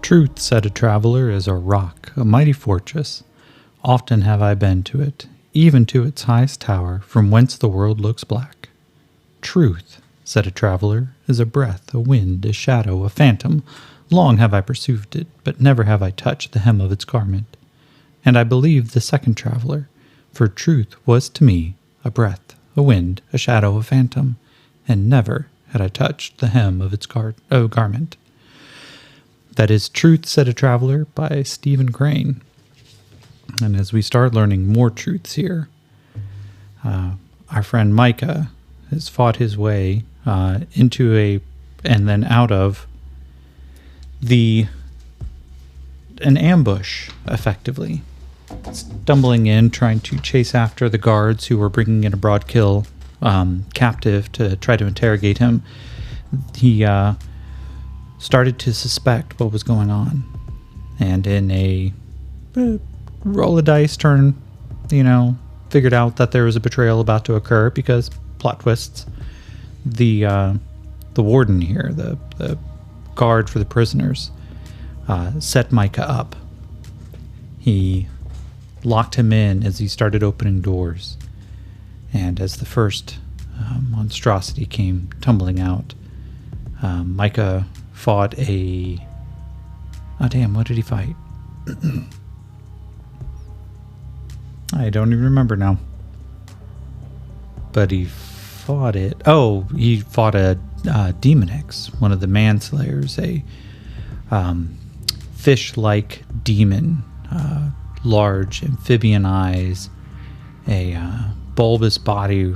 Truth, said a traveler, is a rock, a mighty fortress. Often have I been to it, even to its highest tower, from whence the world looks black. Truth, said a traveler, is a breath, a wind, a shadow, a phantom. Long have I pursued it, but never have I touched the hem of its garment. And I believed the second traveler, for truth was to me a breath, a wind, a shadow, a phantom, and never had I touched the hem of its garment. That is Truth, Said a Traveler by Stephen Crane. And as we start learning more truths here, our friend Micah has fought his way into and then out of an ambush, effectively. Stumbling in, trying to chase after the guards who were bringing in a Broadkill captive to try to interrogate him. He started to suspect what was going on. And in a roll of dice turn, figured out that there was a betrayal about to occur because plot twists. The warden here, the guard for the prisoners, set Micah up. He locked him in as he started opening doors. And as the first monstrosity came tumbling out, Micah fought what did he fight? I don't even remember now. But he fought it. Oh, he fought a Demonix, one of the manslayers, a fish-like demon, large amphibian eyes, a bulbous body,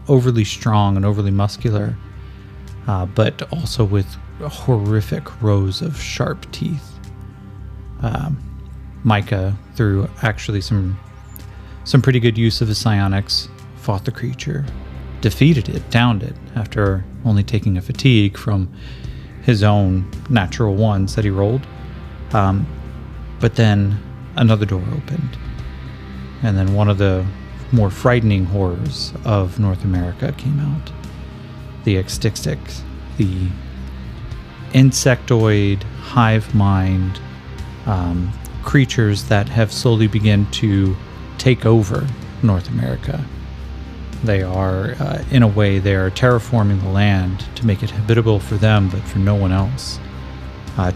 overly strong and overly muscular, but also with horrific rows of sharp teeth. Micah, through actually some pretty good use of his psionics, fought the creature, defeated it, downed it, after only taking a fatigue from his own natural ones that he rolled. But then another door opened, and then one of the more frightening horrors of North America came out. The Extixix, the insectoid, hive mind creatures that have slowly begun to take over North America. They are, in a way, they are terraforming the land to make it habitable for them, but for no one else.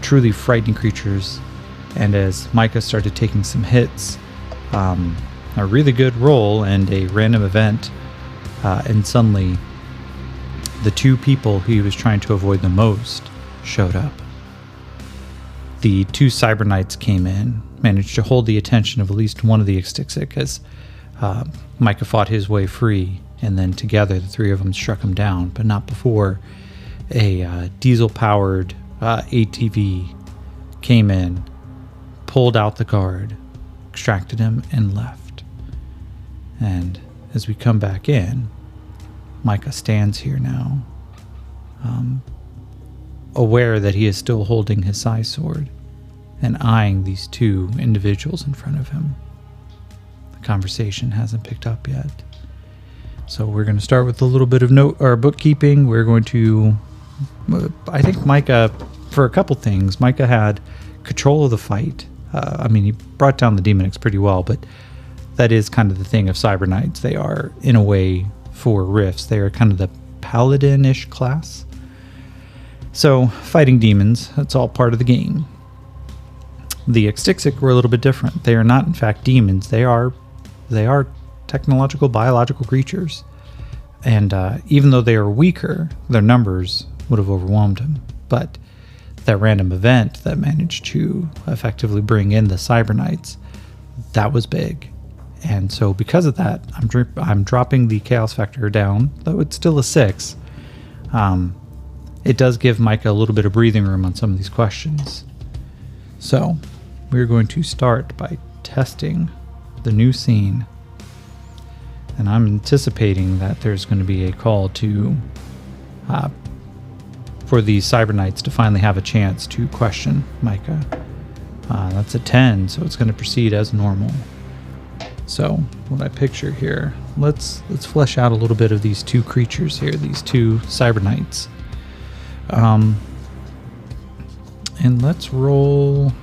Truly frightening creatures. And as Micah started taking some hits, a really good roll and a random event, and suddenly the two people he was trying to avoid the most showed up. The two Cyber Knights came in, managed to hold the attention of at least one of the Extixix as Micah fought his way free, and then together the three of them struck him down, but not before a diesel-powered ATV came in, pulled out the guard, extracted him, and left. And as we come back in, Micah stands here now, aware that he is still holding his psi sword and eyeing these two individuals in front of him. The conversation hasn't picked up yet. So we're going to start with a little bit of bookkeeping. We're going to, I think Micah, for a couple things, Micah had control of the fight. He brought down the Demonix pretty well, but that is kind of the thing of Cyber Knights. They are, in a way, for Rifts, they are kind of the paladin-ish class. So, fighting demons, that's all part of the game. The Extixix were a little bit different. They are not, in fact, demons. They are technological, biological creatures. And even though they are weaker, their numbers would have overwhelmed him. But that random event that managed to effectively bring in the Cyber Knights, that was big. And so because of that, I'm dropping the chaos factor down, though it's still a 6. It does give Micah a little bit of breathing room on some of these questions. So we're going to start by testing the new scene. And I'm anticipating that there's going to be a call to for the Cyber Knights to finally have a chance to question Micah. That's a 10, so it's going to proceed as normal. So what I picture here, let's flesh out a little bit of these two creatures here, these two Cyber Knights. And let's roll.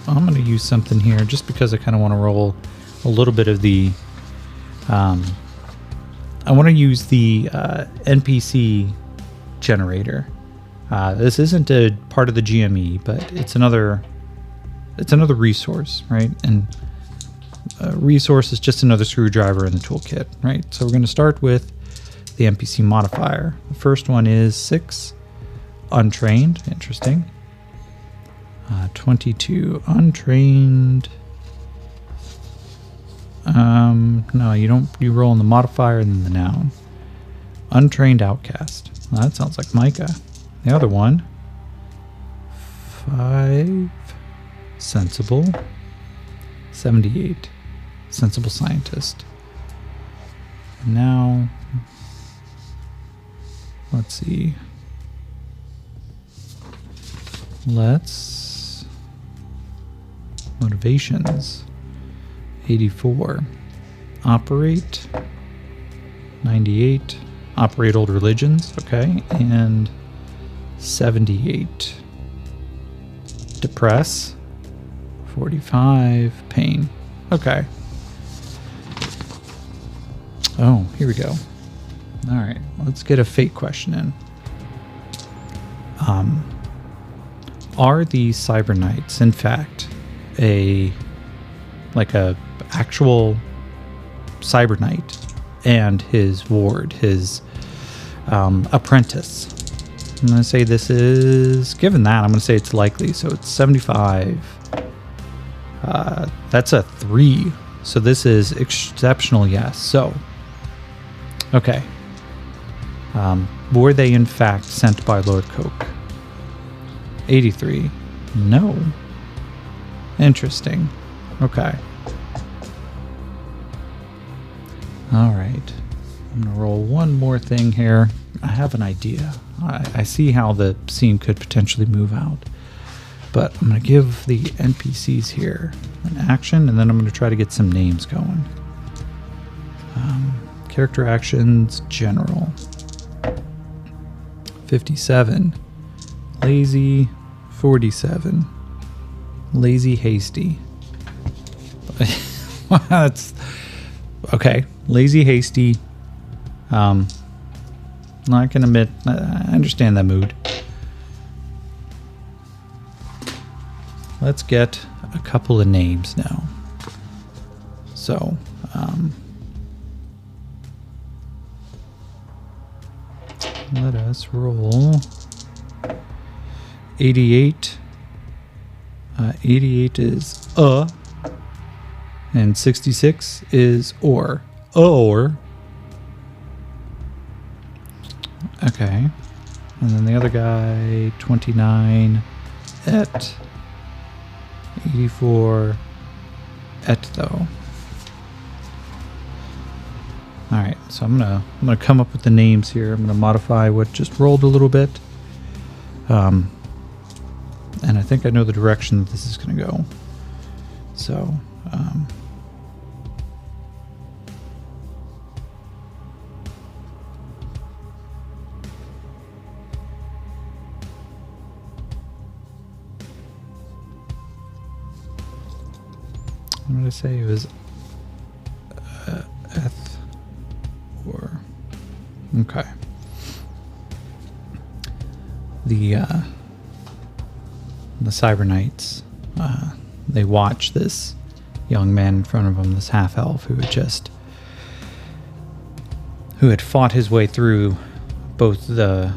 I'm going to use something here just because I kind of want to roll a little bit of the. I want to use the NPC generator. This isn't a part of the GME, but it's another resource, right? And a resource is just another screwdriver in the toolkit, right? So we're going to start with the NPC modifier. The first one is 6, untrained. Interesting. 22, untrained. No, you don't. You roll in the modifier and then the noun. Untrained outcast. Well, that sounds like Micah. The other one. 5, sensible. 78, sensible scientist. And now, let's see. Motivations. 84. Operate. 98. Operate old religions. Okay. And 78. Depress. 45. Pain. Okay. Oh, here we go. All right. Let's get a fate question in. Are these cyber knights, in fact, a actual cyber knight and his ward, his apprentice? I'm going to say this is, given that, I'm going to say it's likely. So it's 75. That's a 3. So this is exceptional, yes. So, okay. Were they in fact sent by Lord Coke? 83. No. Interesting. Okay. All right. I'm going to roll one more thing here. I have an idea. I see how the scene could potentially move out. But I'm going to give the NPCs here an action, and then I'm going to try to get some names going. Character actions, general. 57. Lazy. 47. Lazy, hasty. That's okay. Lazy, hasty. I can admit, I understand that mood. Let's get a couple of names now. So, let us roll. 88. 88 is and 66 is or. Okay. And then the other guy, 29, et. 84, et though. All right, so I'm gonna come up with the names here. I'm gonna modify what just rolled a little bit, and I think I know the direction that this is gonna go. So, I'm gonna say it was eth or okay. The Cyber Knights, they watch this young man in front of them, this half elf who had fought his way through both the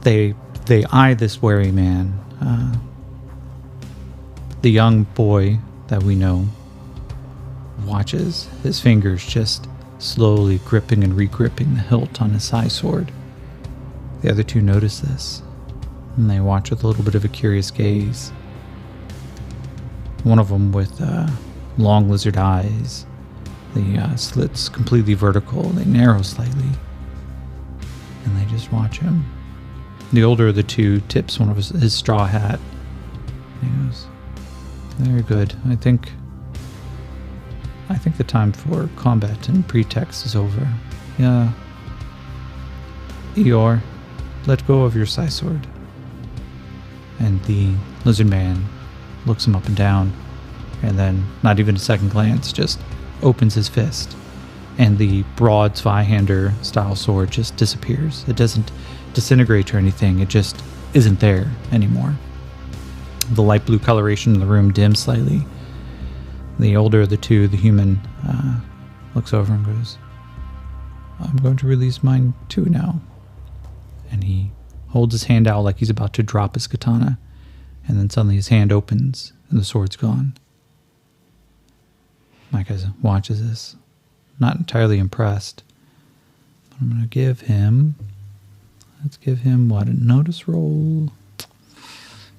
they eye this wary man. The young boy that we know watches his fingers just slowly gripping and re-gripping the hilt on his side sword. The other two notice this, and they watch with a little bit of a curious gaze. One of them with long lizard eyes, the slits completely vertical, they narrow slightly, and they just watch him. The older of the two tips one of his straw hat. He goes, "Very good. I think the time for combat and pretext is over. Yeah. Eeyore, let go of your sai sword. And the lizard man looks him up and down, and then, not even a second glance, just opens his fist. And the broad Zweihander style sword just disappears. It doesn't disintegrate or anything, it just isn't there anymore. The light blue coloration in the room dims slightly. The older of the two, the human, looks over and goes, I'm going to release mine too now. And he holds his hand out like he's about to drop his katana, and then suddenly his hand opens and the sword's gone. Micah watches this, not entirely impressed. But I'm going to give him, let's give him what, a notice roll?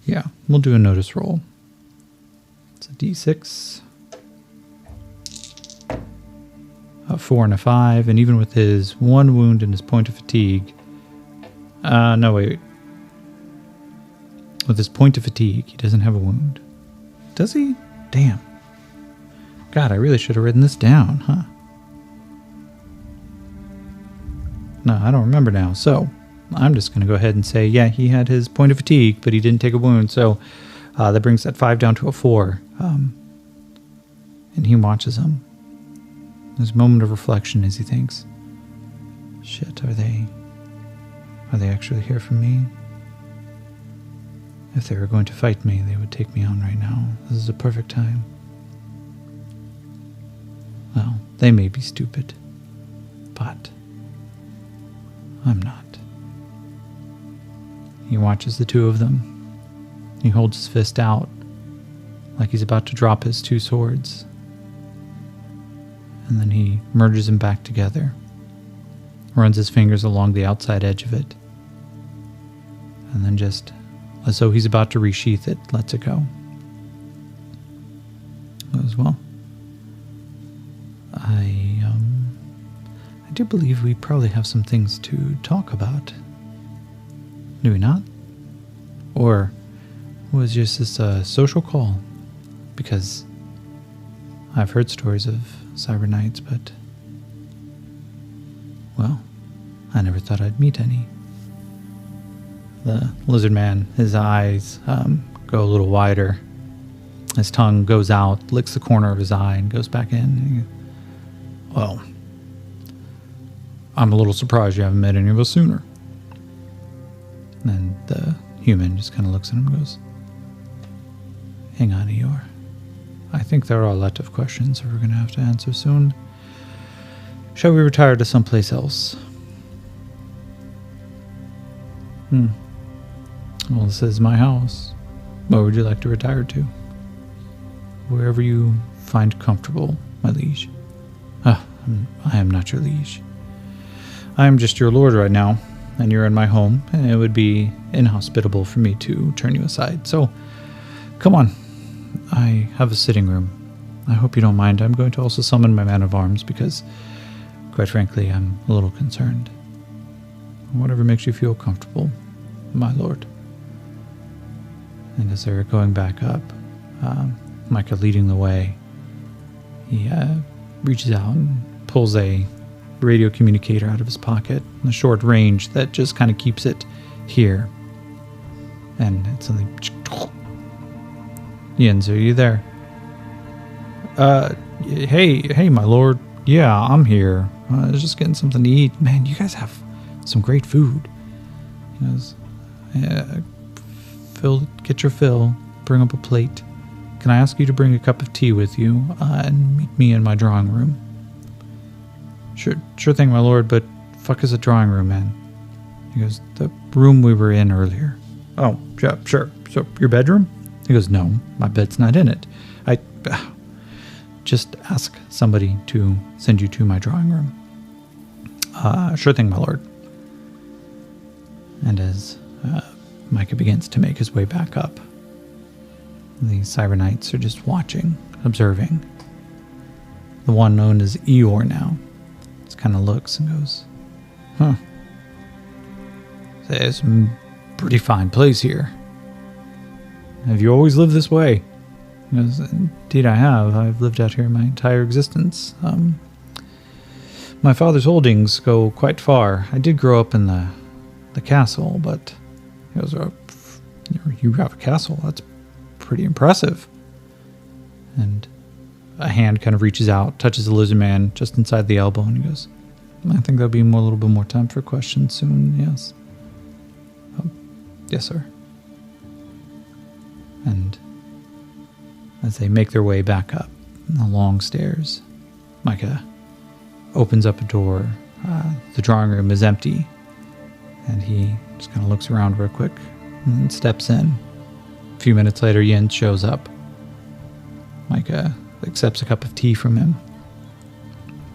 Yeah, we'll do a notice roll. It's a d6, a 4 and a 5, and even with his 1 wound and his point of fatigue, no, wait. With his point of fatigue, he doesn't have a wound. Does he? Damn. God, I really should have written this down, huh? No, I don't remember now. So, I'm just going to go ahead and say, yeah, he had his point of fatigue, but he didn't take a wound. So, that brings that 5 down to a 4. And he watches him. There's a moment of reflection as he thinks, shit, are they actually here for me? If they were going to fight me, they would take me on right now. This is a perfect time. Well, they may be stupid, but I'm not. He watches the two of them. He holds his fist out like he's about to drop his 2 swords. And then he merges them back together, runs his fingers along the outside edge of it, and then just, as though he's about to resheath it, lets it go. As well. I do believe we probably have some things to talk about. Do we not? Or was just this a social call? Because I've heard stories of cyber knights, but, well, I never thought I'd meet any. The lizard man, his eyes go a little wider. His tongue goes out, licks the corner of his eye, and goes back in. Well, I'm a little surprised you haven't met any of us sooner. And then the human just kind of looks at him and goes, hang on, Eeyore. I think there are a lot of questions that we're going to have to answer soon. Shall we retire to someplace else? Well, this is my house. Where would you like to retire to? Wherever you find comfortable, my liege. I am not your liege. I am just your lord right now, and you're in my home, and it would be inhospitable for me to turn you aside. So, come on. I have a sitting room. I hope you don't mind. I'm going to also summon my man of arms because, quite frankly, I'm a little concerned. Whatever makes you feel comfortable, my lord. And as they're going back up, Micah leading the way, he reaches out and pulls a radio communicator out of his pocket in a short range that just kind of keeps it here. And it's something. Jens, are you there? Hey, my lord. Yeah, I'm here. I was just getting something to eat. Man, you guys have some great food. He goes, get your fill. Bring up a plate. Can I ask you to bring a cup of tea with you and meet me in my drawing room? Sure thing, my lord, but fuck is a drawing room, man? He goes, the room we were in earlier. Oh, yeah, sure. So, your bedroom? He goes, no, my bed's not in it. I just ask somebody to send you to my drawing room. Sure thing, my lord. And as Micah begins to make his way back up, the cyber knights are just watching, observing. The one known as Eeyore now just kind of looks and goes, huh. There's some pretty fine place here. Have you always lived this way? He goes, indeed I have. I've lived out here my entire existence. My father's holdings go quite far. I did grow up in the the castle, but he goes, you have a castle. That's pretty impressive. And a hand kind of reaches out, touches the lizard man just inside the elbow, and he goes, I think there'll be a little bit more time for questions soon, yes. Yes, sir. And as they make their way back up the long stairs, Micah opens up a door. The drawing room is empty, and he just kind of looks around real quick and then steps in. A few minutes later, Yin shows up. Micah accepts a cup of tea from him.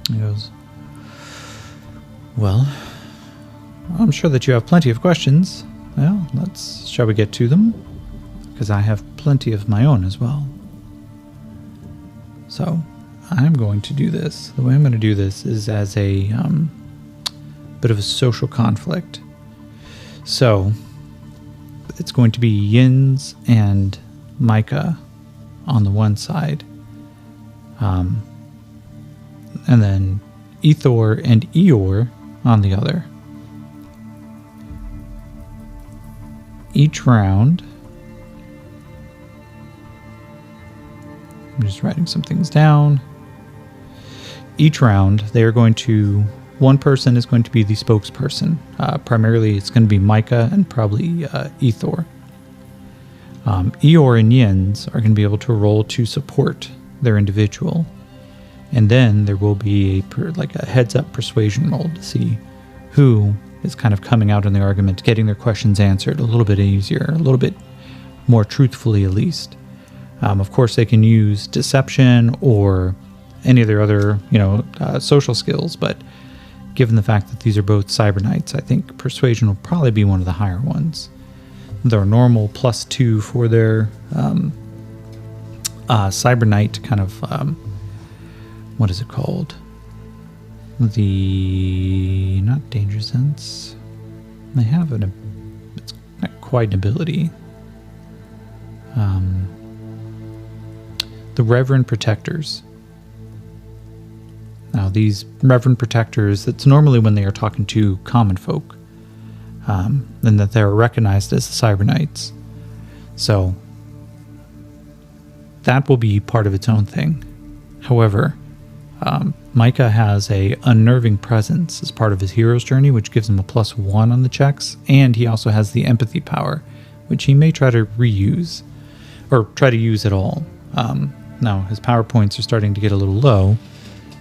He goes, well, I'm sure that you have plenty of questions. Well, shall we get to them? Because I have plenty of my own as well. So, I'm going to do this. The way I'm going to do this is as a bit of a social conflict. So, it's going to be Yin's and Micah on the one side. And then Ethor and Eeyore on the other. Each round, I'm just writing some things down. Each round, they are going to, one person is going to be the spokesperson. Primarily, it's going to be Micah and probably Ethor. Eeyore and Yin's are going to be able to roll to support their individual. And then there will be a heads-up persuasion roll to see who is kind of coming out in the argument, getting their questions answered a little bit easier, a little bit more truthfully at least. Of course, they can use deception or any of their other, social skills, but given the fact that these are both cyber knights, I think persuasion will probably be one of the higher ones. Their normal +2 for their cyber knight kind of, what is it called? Not danger sense. They have it's not quite an ability. The Reverend Protectors. Now, these Reverend Protectors, it's normally when they are talking to common folk, and that they're recognized as the Cyber Knights. So, that will be part of its own thing. However, Micah has a unnerving presence as part of his hero's journey, which gives him a +1 on the checks, and he also has the empathy power, which he may try to reuse, or try to use at all. Now, his power points are starting to get a little low,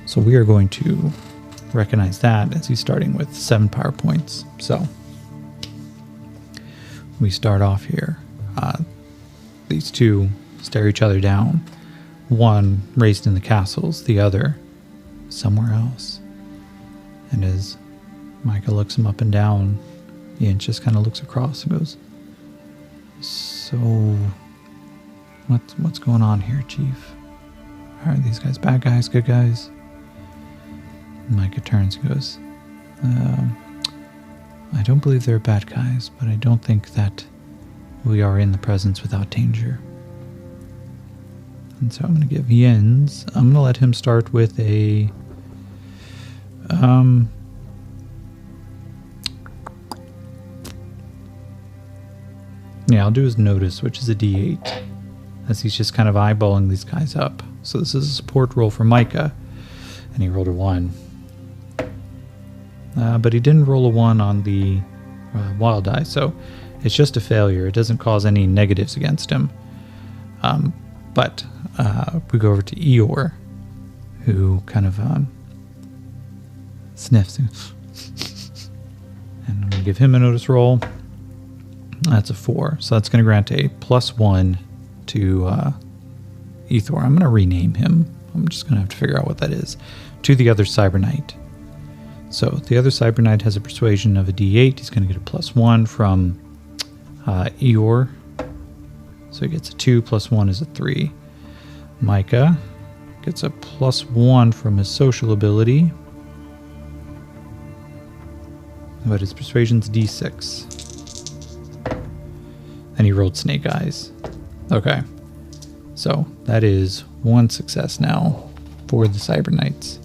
so we are going to recognize that as he's starting with 7 power points. So, we start off here. These two stare each other down. One raised in the castles, the other somewhere else. And as Micah looks him up and down, Ian just kind of looks across and goes, so, what's going on here, Chief? Are these guys bad guys, good guys? And Micah turns and goes, I don't believe they're bad guys, but I don't think that we are in the presence without danger. And so I'm going to give Yin's, I'm going to let him start with a, I'll do his notice, which is a D8, as he's just kind of eyeballing these guys up. So this is a support roll for Micah, and he rolled a 1. But he didn't roll a 1 on the wild die, so it's just a failure. It doesn't cause any negatives against him. But we go over to Eeyore, who kind of sniffs. And I'm going to give him a notice roll. That's a 4. So that's going to grant a +1 to Ethor. I'm going to rename him. I'm just going to have to figure out what that is. To the other Cyber Knight. So the other Cyber Knight has a persuasion of a D8. He's going to get a +1 from Eeyore. So he gets a 2, +1 is a 3. Micah gets a +1 from his social ability. But his persuasion's D6. And he rolled Snake Eyes. Okay. So that is 1 success now for the Cyber Knights.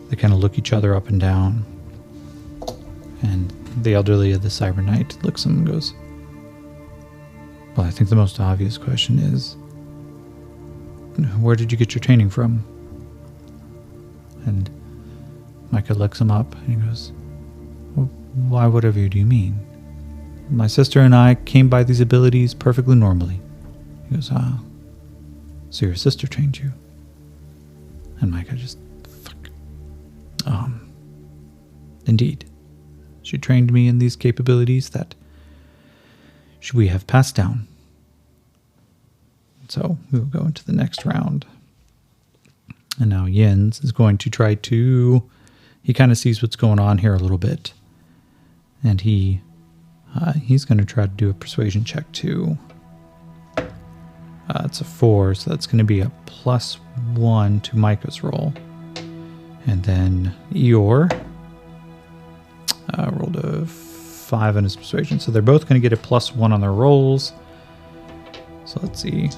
They kind of look each other up and down. And The elderly of the Cyber Knight looks at him and goes, well, I think the most obvious question is, where did you get your training from? And Micah looks him up and he goes, well, why, whatever do you mean? My sister and I came by these abilities perfectly normally. He goes, so your sister trained you? And Micah just, fuck. Indeed. She trained me in these capabilities that we have passed down. So we will go into the next round. And now Jens is going to try to... He kind of sees what's going on here a little bit. And he's going to try to do a persuasion check too. It's a 4, so that's going to be a +1 to Micah's roll. And then Eeyore rolled a 5 on his persuasion. So they're both going to get a +1 on their rolls. So let's see.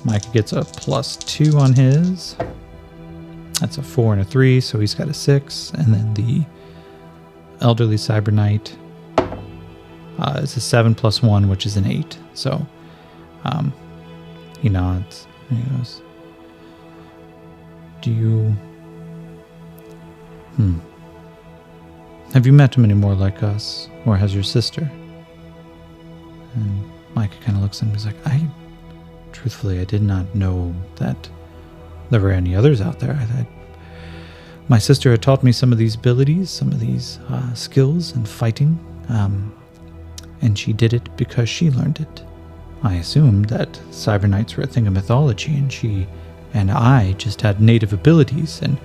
Micah gets a +2 on his. That's a 4 and a 3, so he's got a 6. And then the elderly Cyber Knight is a 7 + 1, which is an 8. So he nods and he goes, do you... Have you met many more like us? Or has your sister? And Micah kind of looks at him and he's like, truthfully, I did not know that there were any others out there. My sister had taught me some of these abilities, some of these skills in fighting, and she did it because she learned it. I assumed that Cyber Knights were a thing of mythology, and she and I just had native abilities, and,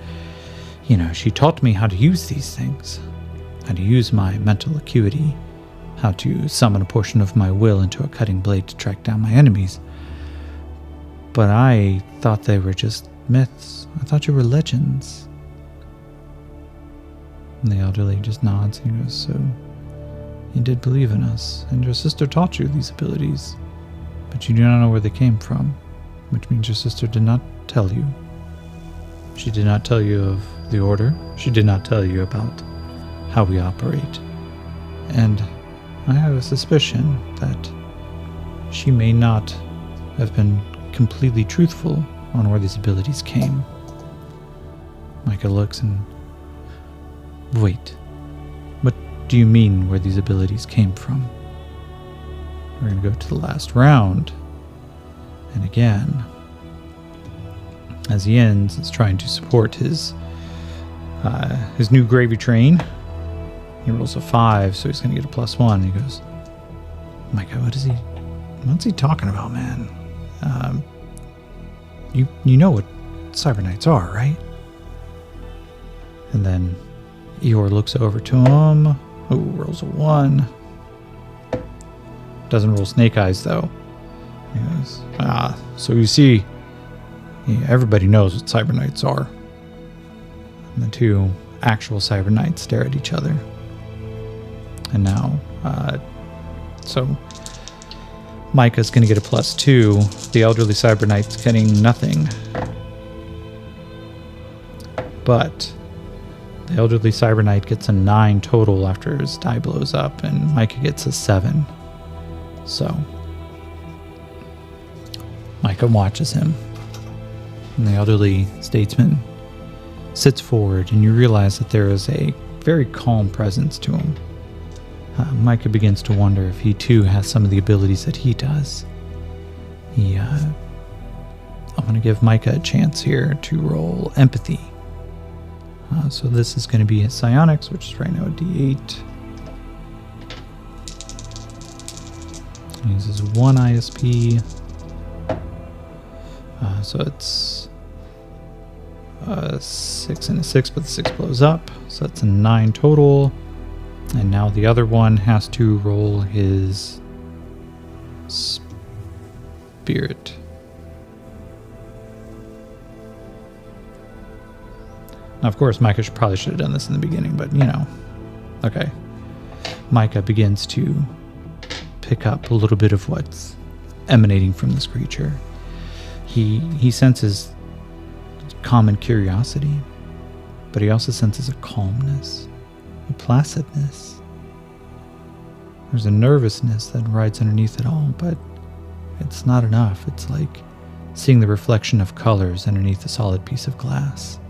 she taught me how to use these things, how to use my mental acuity, how to summon a portion of my will into a cutting blade to track down my enemies. But I thought they were just myths. I thought you were legends. And the elderly just nods and he goes, so you did believe in us, and your sister taught you these abilities, but you do not know where they came from, which means your sister did not tell you. She did not tell you of the Order. She did not tell you about how we operate. And I have a suspicion that she may not have been completely truthful on where these abilities came. Micah looks and... Wait. What do you mean where these abilities came from? We're going to go to the last round. And again, as Jens is trying to support his new gravy train, he rolls a 5, so he's going to get a +1. He goes, Micah, what's he talking about, man? You know what Cyber Knights are, right? And then Eeyore looks over to him. Oh, rolls a 1. Doesn't roll snake eyes, though. He goes, so you see, everybody knows what Cyber Knights are. And the two actual Cyber Knights stare at each other. And now, so Micah's going to get a +2. The elderly Cyber Knight's getting nothing. But the elderly Cyber Knight gets a 9 total after his die blows up, and Micah gets a 7. So Micah watches him, and the elderly statesman sits forward, and you realize that there is a very calm presence to him. Micah begins to wonder if he too has some of the abilities that he does. I'm going to give Micah a chance here to roll empathy. So this is going to be his psionics, which is right now a D8. He uses 1 ISP. So it's 6 and a 6, but the 6 blows up. So that's a 9 total. And now the other one has to roll his spirit. Now, of course, Micah probably should have done this in the beginning, but Okay. Micah begins to pick up a little bit of what's emanating from this creature. He senses common curiosity, but he also senses a calmness, a placidness, There's a nervousness that rides underneath it all, but it's not enough. It's like seeing the reflection of colors underneath a solid piece of glass.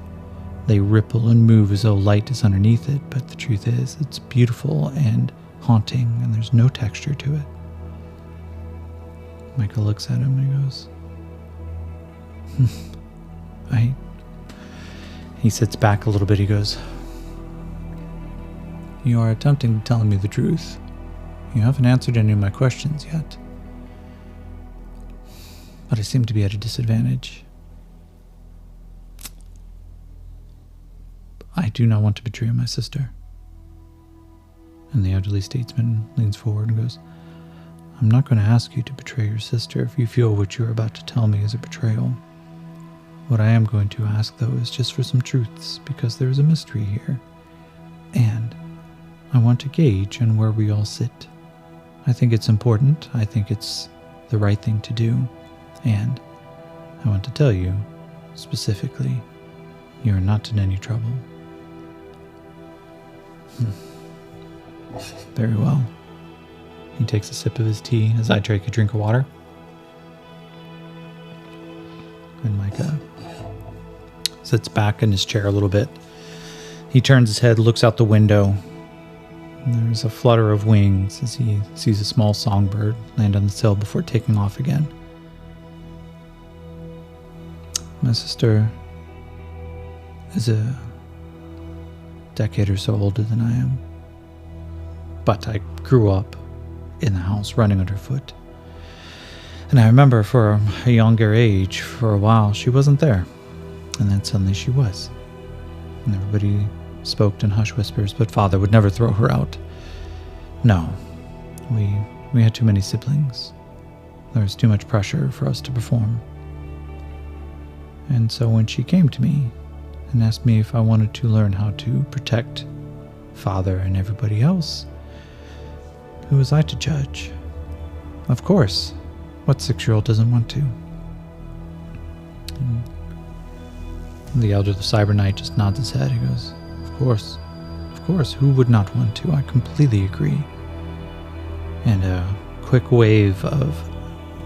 They ripple and move as though light is underneath it, but the truth is, it's beautiful and haunting, and there's no texture to it. Micah looks at him and he goes, He sits back a little bit. He goes, "You are attempting to tell me the truth. You haven't answered any of my questions yet. But I seem to be at a disadvantage. I do not want to betray my sister." And the elderly statesman leans forward and goes, "I'm not going to ask you to betray your sister if you feel what you're about to tell me is a betrayal. What I am going to ask, though, is just for some truths, because there is a mystery here. And I want to gauge on where we all sit. I think it's important. I think it's the right thing to do. And I want to tell you, specifically, you are not in any trouble." Very well. He takes a sip of his tea as I take a drink of water. And Micah sits back in his chair a little bit. He turns his head, looks out the window. There's a flutter of wings as he sees a small songbird land on the sill before taking off again. My sister is a decade or so older than I am. But I grew up in the house running underfoot. And I remember for a younger age, for a while, she wasn't there. And then suddenly she was. And everybody spoke in hushed whispers, but Father would never throw her out. No, we had too many siblings. There was too much pressure for us to perform. And so when she came to me and asked me if I wanted to learn how to protect Father and everybody else, who was I to judge? Of course. What 6-year-old doesn't want to? And the elder, the cyber knight, just nods his head. He goes, Of course, who would not want to? I completely agree. And a quick wave of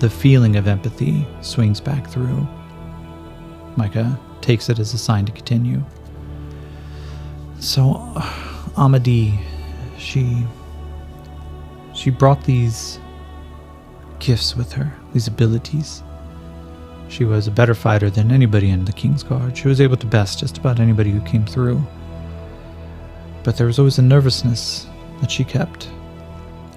the feeling of empathy swings back through. Micah takes it as a sign to continue. So, Amadee, she brought these gifts with her, these abilities. She was a better fighter than anybody in the King's Guard. She was able to best just about anybody who came through. But there was always a nervousness that she kept.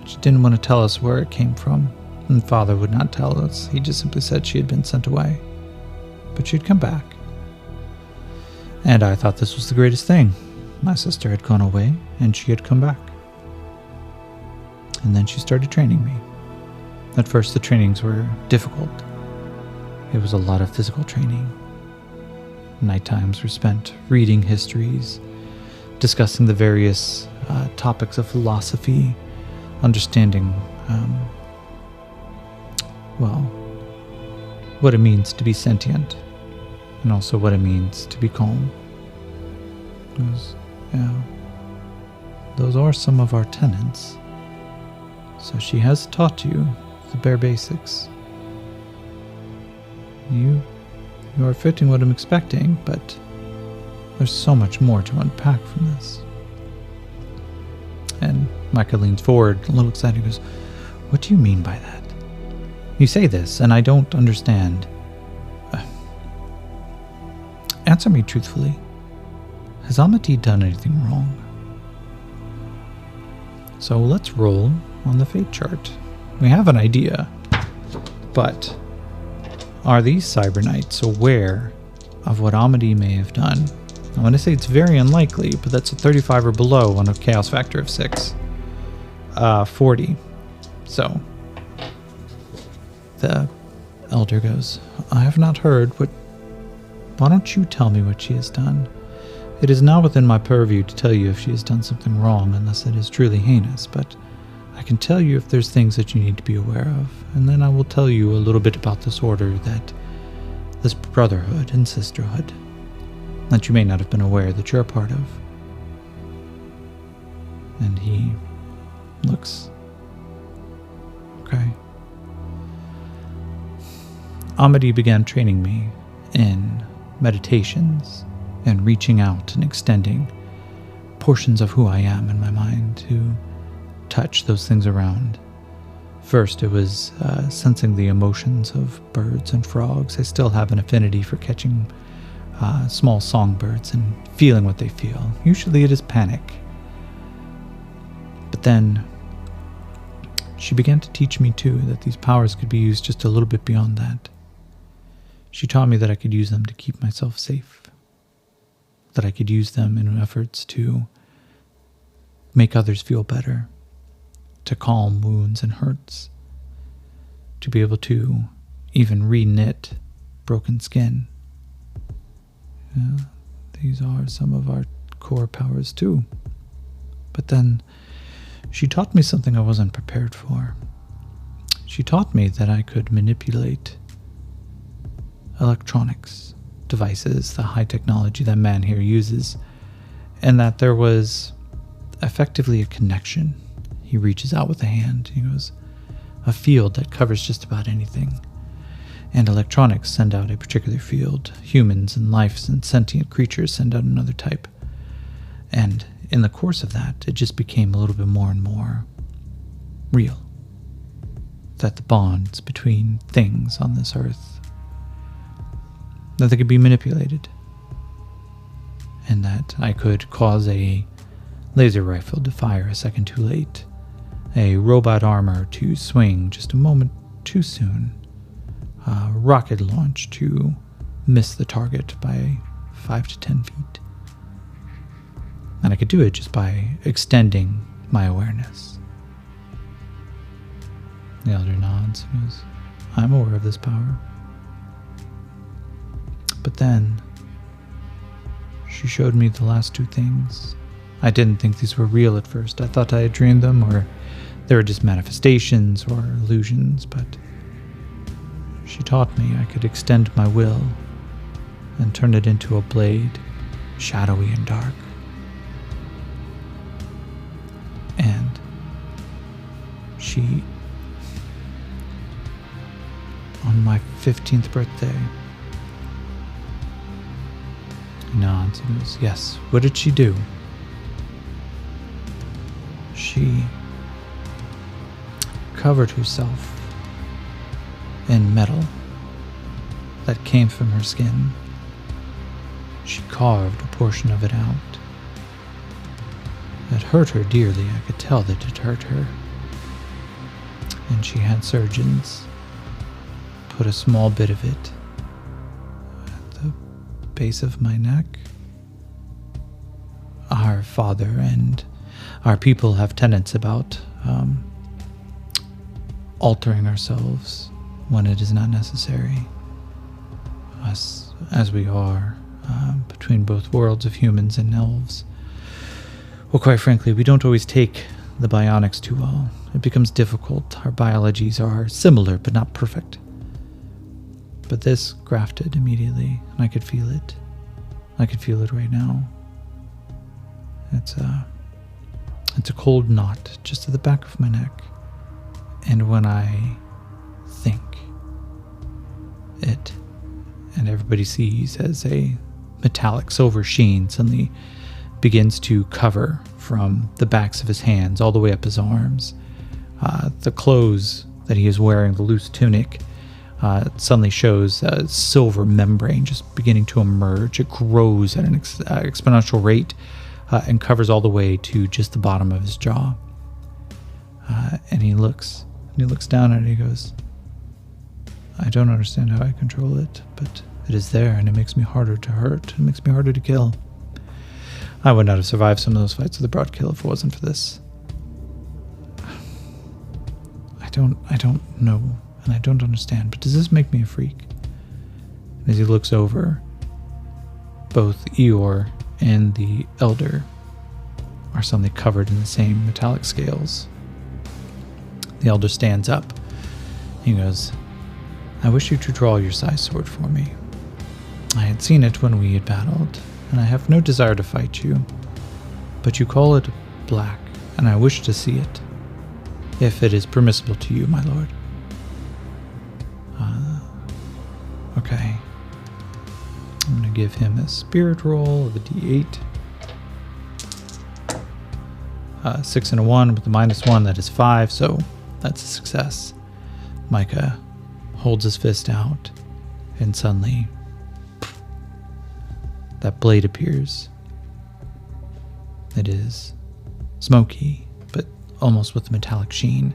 She didn't want to tell us where it came from, and Father would not tell us. He just simply said she had been sent away. But she'd come back. And I thought this was the greatest thing. My sister had gone away, and she had come back. And then she started training me. At first, the trainings were difficult. It was a lot of physical training. Night times were spent reading histories, discussing the various topics of philosophy, understanding, what it means to be sentient, and also what it means to be calm. Those are some of our tenets. So she has taught you the bare basics. You are fitting what I'm expecting, but there's so much more to unpack from this. And Micah leans forward, a little excited, and goes, "What do you mean by that? You say this, and I don't understand. Answer me truthfully. Has Amadee done anything wrong?" So let's roll on the fate chart. We have an idea, but are these cyber knights aware of what Amadee may have done? I want to say it's very unlikely, but that's a 35 or below on a chaos factor of 6. 40. So the elder goes, "I have not heard what... Why don't you tell me what she has done? It is not within my purview to tell you if she has done something wrong unless it is truly heinous, but I can tell you if there's things that you need to be aware of, and then I will tell you a little bit about this order, this brotherhood and sisterhood, that you may not have been aware that you're a part of." And he looks Okay. Amity began training me in meditations and reaching out and extending portions of who I am in my mind to touch those things around. First, it was sensing the emotions of birds and frogs. I still have an affinity for catching small songbirds and feeling what they feel. Usually it is panic. But then she began to teach me too that these powers could be used just a little bit beyond that. She taught me that I could use them to keep myself safe, that I could use them in efforts to make others feel better, to calm wounds and hurts, to be able to even re-knit broken skin. Yeah, these are some of our core powers too. But then she taught me something I wasn't prepared for. She taught me that I could manipulate electronics, devices, the high technology that man here uses, and that there was effectively a connection. He reaches out with a hand. He goes, a field that covers just about anything. And electronics send out a particular field. Humans and life and sentient creatures send out another type. And in the course of that, it just became a little bit more and more real. That the bonds between things on this earth, that they could be manipulated. And that I could cause a laser rifle to fire a second too late, a robot armor to swing just a moment too soon, a rocket launch to miss the target by 5 to 10 feet. And I could do it just by extending my awareness. The elder nods and goes, I'm aware of this power. But then she showed me the last two things. I didn't think these were real at first. I thought I had dreamed them, or they were just manifestations or illusions, but she taught me I could extend my will and turn it into a blade, shadowy and dark. And she, on my 15th birthday, he nods and goes, yes, what did she do? She covered herself in metal that came from her skin. She carved a portion of it out. It hurt her dearly. I could tell that it hurt her. And she had surgeons put a small bit of it at the base of my neck. Our father and our people have tenets about altering ourselves when it is not necessary. Us, as we are, between both worlds of humans and elves. Well, quite frankly, we don't always take the bionics too well. It becomes difficult. Our biologies are similar, but not perfect. But this grafted immediately, and I could feel it. I could feel it right now. It's a cold knot just at the back of my neck. And when I think, it, and everybody sees as a metallic silver sheen suddenly begins to cover from the backs of his hands all the way up his arms. The clothes that he is wearing, the loose tunic, suddenly shows a silver membrane just beginning to emerge. It grows at an exponential rate and covers all the way to just the bottom of his jaw. And he looks down at it and he goes, I don't understand how I control it, but it is there and it makes me harder to hurt. It makes me harder to kill. I would not have survived some of those fights with the broadkill if it wasn't for this. I don't know, and I don't understand, but does this make me a freak? And as he looks over, both Eeyore and the Elder are suddenly covered in the same metallic scales. The Elder stands up. He goes, I wish you to draw your size sword for me. I had seen it when we had battled, and I have no desire to fight you, but you call it black, and I wish to see it. if it is permissible to you, my lord. Okay. I'm going to give him a spirit roll of a d8. 6 and a 1 with the -1, that is 5, so that's a success. Micah holds his fist out, and suddenly that blade appears. It is smoky, but almost with a metallic sheen.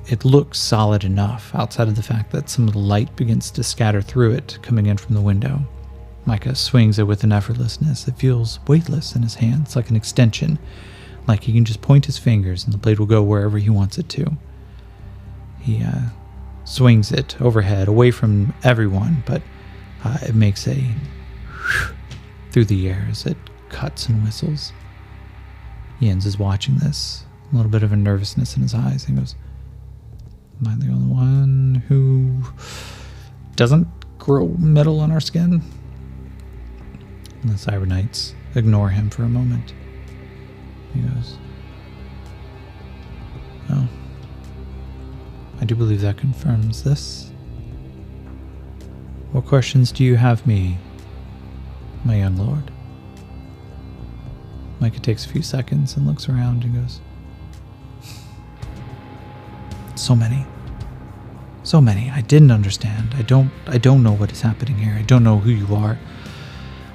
It looks solid enough outside of the fact that some of the light begins to scatter through it coming in from the window. Micah swings it with an effortlessness. It feels weightless in his hands, like an extension, like he can just point his fingers and the blade will go wherever he wants it to. He swings it overhead, away from everyone, but it makes a through the air as it cuts and whistles. Jens is watching this, a little bit of a nervousness in his eyes. He goes, "Am I the only one who doesn't grow metal on our skin?" And the Cyberknights ignore him for a moment. He goes, "Oh, I do believe that confirms this. What questions do you have me, my young lord?" Micah takes a few seconds and looks around and goes, So many. I didn't understand. I don't know what is happening here. I don't know who you are.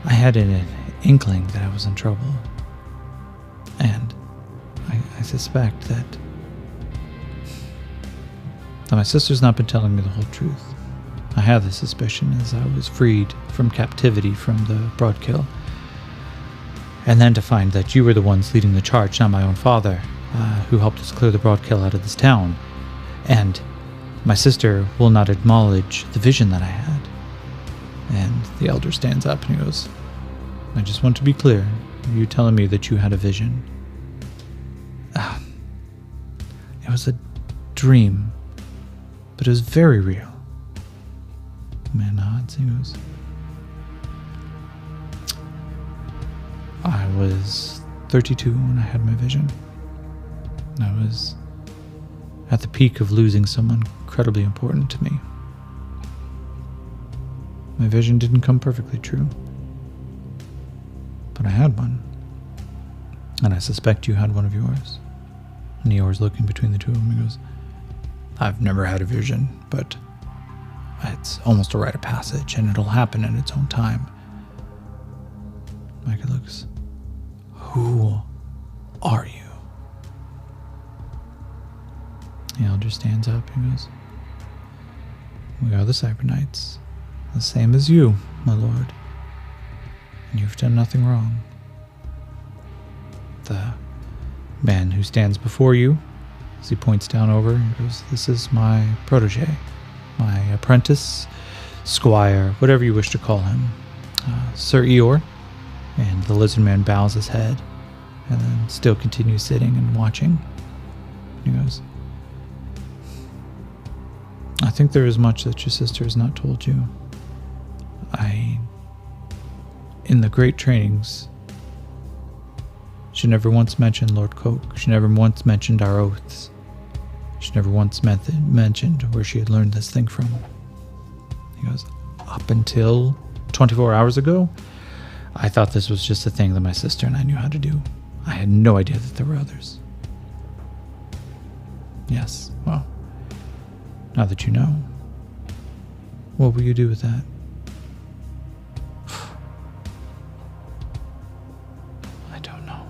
I had an inkling that I was in trouble. And I suspect that my sister's not been telling me the whole truth. I have the suspicion as I was freed from captivity from the Broadkill. And then to find that you were the ones leading the charge, not my own father, who helped us clear the Broadkill out of this town. And my sister will not acknowledge the vision that I had. And the elder stands up and he goes, "I just want to be clear. You telling me that you had a vision?" It was a dream, but it was very real. The man nods and he goes, "I was 32 when I had my vision. I was at the peak of losing someone incredibly important to me. My vision didn't come perfectly true, but I had one, and I suspect you had one of yours." And Eeyore's looking between the two of them. He goes, "I've never had a vision, but it's almost a rite of passage, and it'll happen in its own time." Micah looks, "Who are you?" The elder stands up and goes, "We are the Cyberknights, the same as you, my lord, and you've done nothing wrong." The man who stands before you, as he points down over, he goes, "This is my protege, my apprentice, squire, whatever you wish to call him, Sir Eeyore." And the lizard man bows his head and then still continues sitting and watching. He goes, "I think there is much that your sister has not told you. In the great trainings, she never once mentioned Lord Coke. She never once mentioned our oaths. She never once mentioned where she had learned this thing from." He goes, "Up until 24 hours ago, I thought this was just a thing that my sister and I knew how to do. I had no idea that there were others." "Yes, well, now that you know, what will you do with that?" "I don't know."